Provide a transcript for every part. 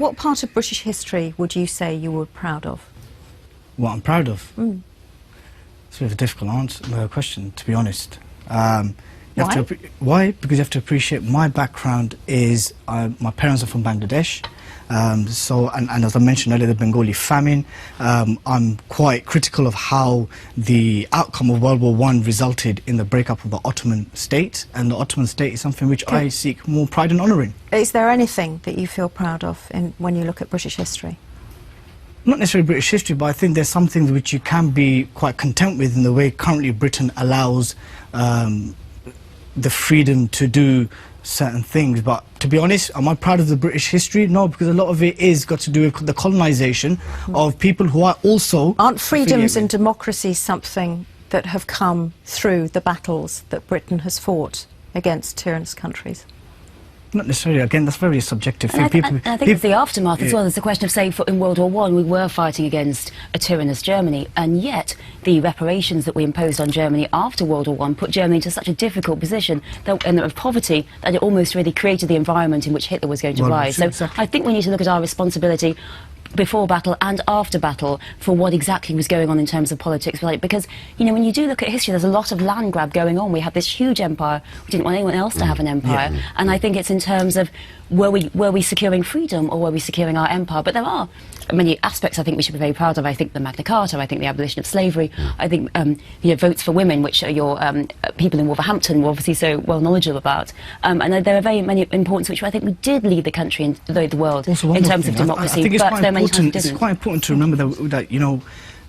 What part of British history would you say you were proud of? What I'm proud of? It's a bit of a difficult question, to be honest. Why? Because you have to appreciate my background is, my parents are from Bangladesh. And as I mentioned earlier, the Bengali famine. I'm quite critical of how the outcome of World War I resulted in the breakup of the Ottoman state, and the Ottoman state is something which I seek more pride and honour in. Is there anything that you feel proud of when you look at British history? Not necessarily British history, but I think there's some things which you can be quite content with in the way currently Britain allows the freedom to do certain things. But to be honest, am I proud of the British history? No, because a lot of it is got to do with the colonisation of people who are also... Aren't freedoms and democracies something that have come through the battles that Britain has fought against tyrannous countries? Not necessarily. Again, that's very subjective. I think it's the aftermath as well. There's a question of saying in World War I we were fighting against a tyrannous Germany, and yet the reparations that we imposed on Germany after World War I put Germany into such a difficult position and of poverty that it almost really created the environment in which Hitler was going to rise. So exactly. I think we need to look at our responsibility before battle and after battle for what exactly was going on in terms of politics, because, you know, when you do look at history, there's a lot of land grab going on. We had this huge empire. We didn't want anyone else to have an empire. And I think it's in terms of were we securing freedom or were we securing our empire? But there are many aspects I think we should be very proud of. I think the Magna Carta, I think the abolition of slavery, I think you know, votes for women, which your people in Wolverhampton were obviously so well knowledgeable about. And there are very many importance which I think we did lead the country and the world in terms of democracy. It's quite important to remember that you know,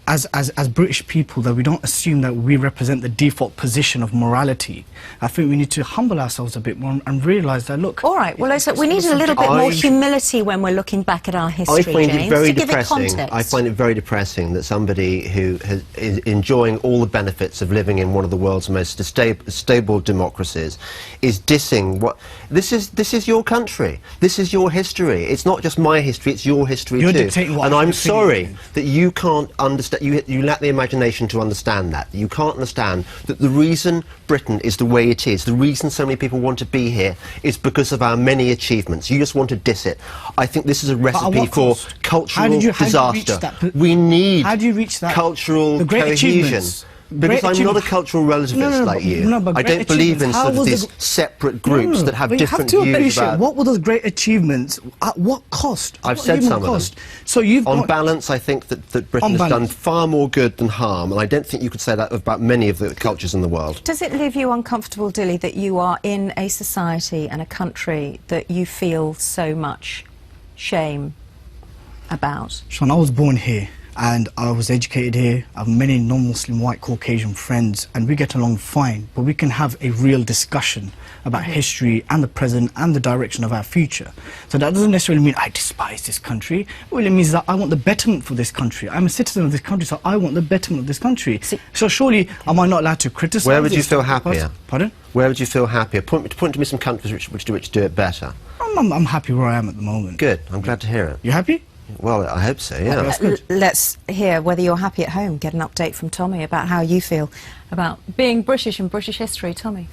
as British people, that we don't assume that we represent the default position of morality. I think we need to humble ourselves a bit more and realise that, look... All right, well, we need a little bit more humility when we're looking back at our history, James, I find it very depressing that somebody who is enjoying all the benefits of living in one of the world's most stable democracies is dissing what... This is your country. This is your history. It's not just my history, it's your history too. And I'm sorry that you can't understand... You lack the imagination to understand that. You can't understand that the reason Britain is the way it is, the reason so many people want to be here, is because of our many achievements. You just want to diss it. I think this is a recipe for cultural disaster. We need cultural cohesion. Because I'm not a cultural relativist like you. I don't believe in sort of these separate groups that have different views about... What were those great achievements? At what cost? I've said some of them. So on balance, I think that Britain has done far more good than harm, and I don't think you could say that about many of the cultures in the world. Does it leave you uncomfortable, Dilly, that you are in a society and a country that you feel so much shame about? Sean, I was born here. And I was educated here. I have many non-Muslim white Caucasian friends, and we get along fine, but we can have a real discussion about history and the present and the direction of our future. So that doesn't necessarily mean I despise this country. Well, it means that I want the betterment for this country. I'm a citizen of this country, so I want the betterment of this country. So surely, am I not allowed to criticise? Where would you feel happier? Pardon? Where would you feel happier? Point to me some countries which do it better. I'm happy where I am at the moment. Good, I'm glad to hear it. You happy? Well, I hope so, yeah. Let's hear whether you're happy at home. Get an update from Tommy about how you feel about being British and British history. Tommy.